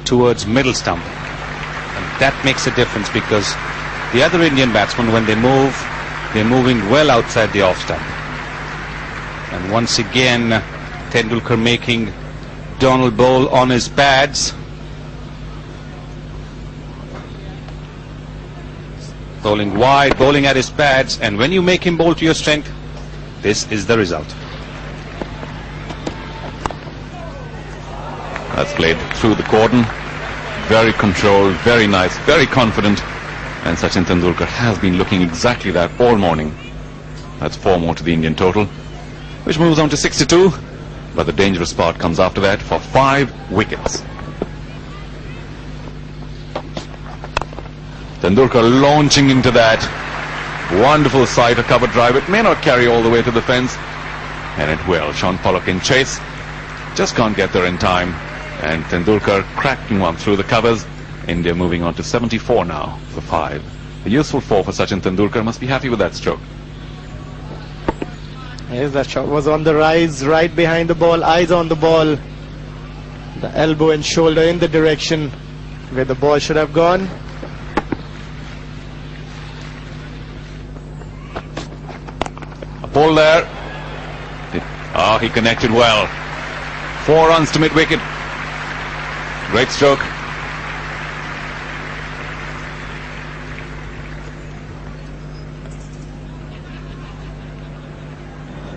towards middle stump. And that makes a difference, because the other Indian batsmen, when they move, they're moving well outside the off stump. And once again, Tendulkar making Donald bowl on his pads. Bowling wide, bowling at his pads, and when you make him bowl to your strength, this is the result. That's played through the cordon. Very controlled, very nice, very confident. And Sachin Tendulkar has been looking exactly that all morning. That's 4 more to the Indian total, which moves on to 62. But the dangerous part comes after that for 5 wickets. Tendulkar launching into that. Wonderful sight, a cover drive. It may not carry all the way to the fence, and it will. Sean Pollock in chase. Just can't get there in time. And Tendulkar cracking one through the covers. India moving on to 74 now for 5. A useful 4 for Sachin Tendulkar. Must be happy with that stroke. Yes, that shot was on the rise, right behind the ball, eyes on the ball. The elbow and shoulder in the direction where the ball should have gone. A ball there. He connected well. 4 runs to mid-wicket. Great stroke.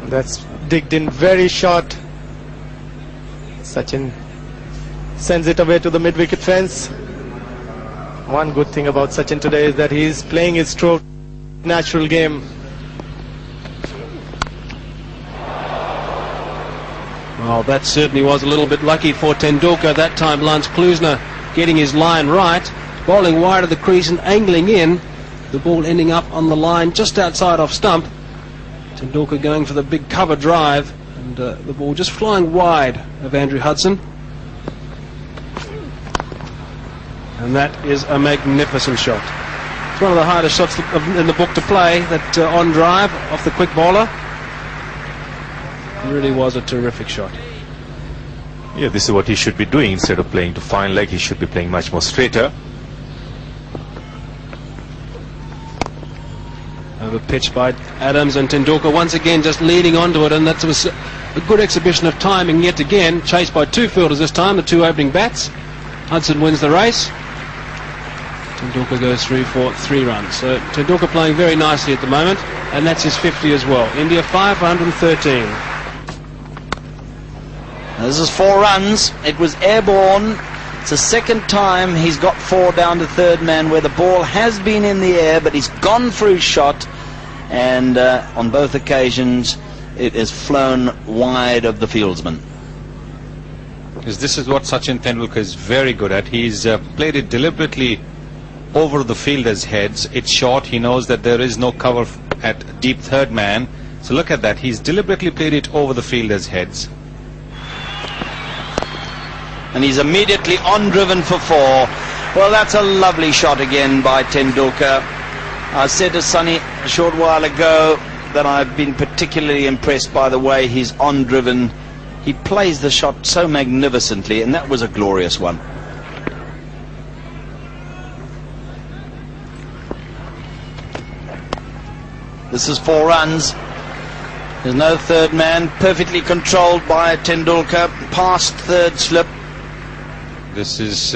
That's digged in very short. Sachin sends it away to the mid-wicket fence. One good thing about Sachin today is that he's playing his stroke natural game. Well, that certainly was a little bit lucky for Tendulkar that time. Lance Klusner getting his line right, bowling wide of the crease and angling in. The ball ending up on the line just outside off stump. Tendulkar going for the big cover drive, and the ball just flying wide of Andrew Hudson. And that is a magnificent shot. It's one of the hardest shots in the book to play, that on drive off the quick bowler. It really was a terrific shot. Yeah, this is what he should be doing. Instead of playing to fine leg, he should be playing much more straighter. Over pitch by Adams, and Tendulkar once again just leading onto it, and that was a good exhibition of timing yet again. Chased by 2 fielders this time, the 2 opening bats. Hudson wins the race. Tendulkar goes through for 3 runs. So Tendulkar playing very nicely at the moment, and that's his 50 as well. India 5 for 113. This is 4 runs. It was airborne. It's the second time he's got 4 down to third man, where the ball has been in the air, but he's gone through shot, and on both occasions it has flown wide of the fieldsman. This is what Sachin Tendulkar is very good at. He's played it deliberately over the fielder's heads. It's short. He knows that there is no cover at deep third man. So look at that. He's deliberately played it over the fielder's heads. And he's immediately on driven for 4. Well, that's a lovely shot again by Tendulkar. I said to Sonny a short while ago that I've been particularly impressed by the way he's on driven. He plays the shot so magnificently, and that was a glorious one. This is 4 runs. There's no third man. Perfectly controlled by Tendulkar. Past third slip. This is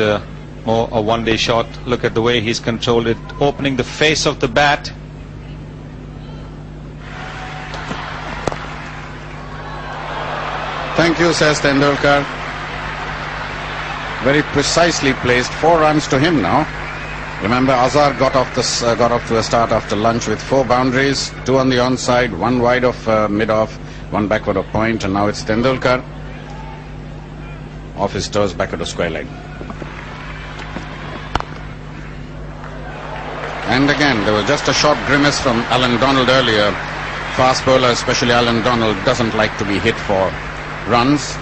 more a one-day shot. Look at the way he's controlled it, opening the face of the bat. Thank you, says Tendulkar. Very precisely placed. 4 runs to him now. Remember, Azhar got off to a start after lunch with 4 boundaries, 2 on the onside, 1 wide of mid-off, 1 backward of point, and now it's Tendulkar off his toes, backward of square leg. And again, there was just a short grimace from Alan Donald earlier. Fast bowler, especially Alan Donald, doesn't like to be hit for runs.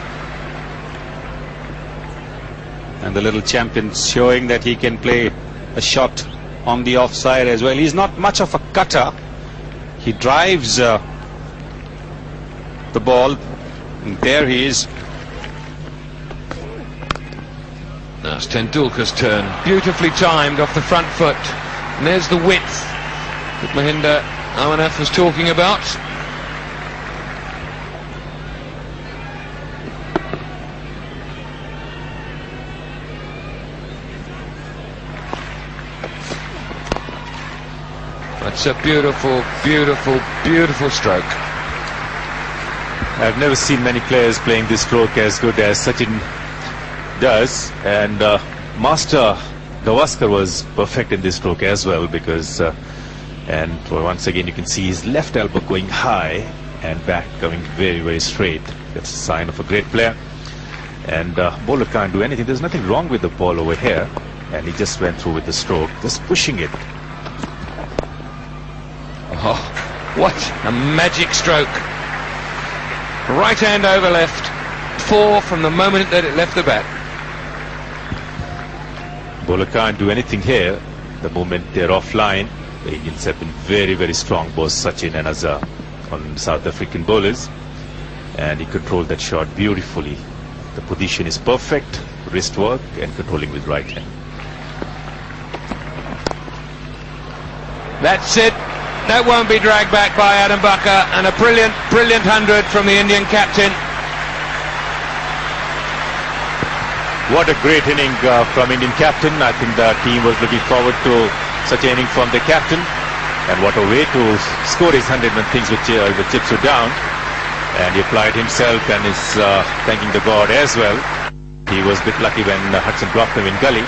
And the little champion showing that he can play a shot on the offside as well. He's not much of a cutter. He drives the ball, and there he is. Now it's Tendulkar's turn. Beautifully timed off the front foot. And there's the width that Mahinda Amanaf was talking about. That's a beautiful, beautiful, beautiful stroke. I've never seen many players playing this stroke as good as Sachin does, and Master Gavaskar was perfect in this stroke as well, because and once again you can see his left elbow going high and back coming very, very straight. That's a sign of a great player. And bowler can't do anything. There's nothing wrong with the ball over here, and he just went through with the stroke, just pushing it. Oh, what a magic stroke. Right hand over left, 4 from the moment that it left the bat. Bowler can't do anything here. The moment they're offline, the Indians have been very, very strong, both Sachin and Azhar, on South African bowlers, and he controlled that shot beautifully. The position is perfect, wrist work and controlling with right hand. That's it. That won't be dragged back by Adam Bakker, and a brilliant, brilliant 100 from the Indian captain. What a great inning from Indian captain. I think the team was looking forward to such an inning from the captain, and what a way to score his 100 when things the chips were down. And he applied himself and is thanking the God as well. He was a bit lucky when Hudson dropped him in gully,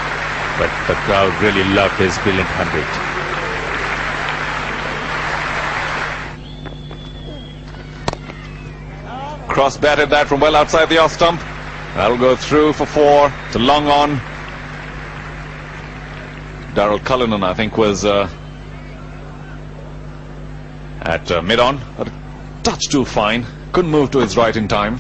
but the crowd really loved his brilliant 100. Cross batted that from well outside the off stump. That'll go through for 4. It's a long on. Darrell Cullinan, I think, was at mid-on. A touch too fine. Couldn't move to his right in time.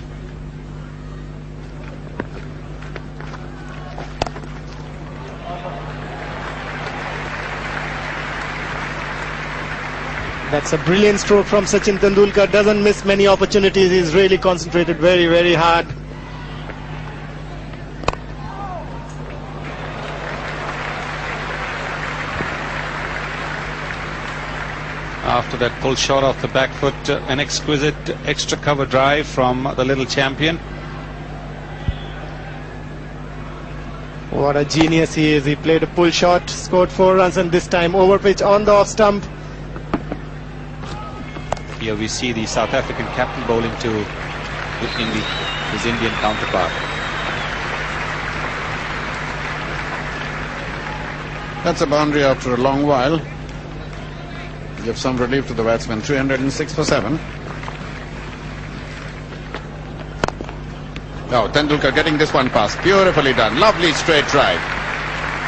That's a brilliant stroke from Sachin Tendulkar. Doesn't miss many opportunities. He's really concentrated very, very hard. After that pull shot off the back foot, an exquisite extra cover drive from the little champion. What a genius he is. He played a pull shot, scored 4 runs, and this time over pitch on the off stump. Here we see the South African captain bowling to his Indian counterpart. That's a boundary after a long while. Give some relief to the batsman. 306 for 7. Now Tendulkar getting this one past. Beautifully done. Lovely straight drive.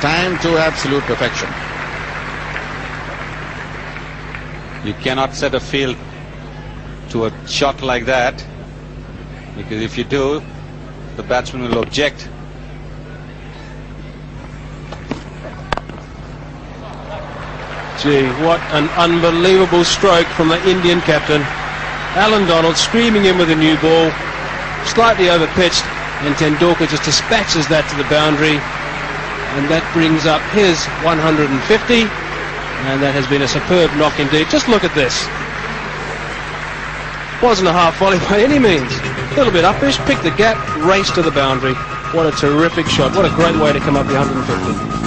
Time to absolute perfection. You cannot set a field to a shot like that, because if you do, the batsman will object. Gee, what an unbelievable stroke from the Indian captain. Alan Donald screaming in with a new ball, slightly over pitched, and Tendulkar just dispatches that to the boundary, and that brings up his 150, and that has been a superb knock indeed. Just look at this. Wasn't a half volley by any means. A little bit uppish, picked the gap, raced to the boundary. What a terrific shot. What a great way to come up the 150.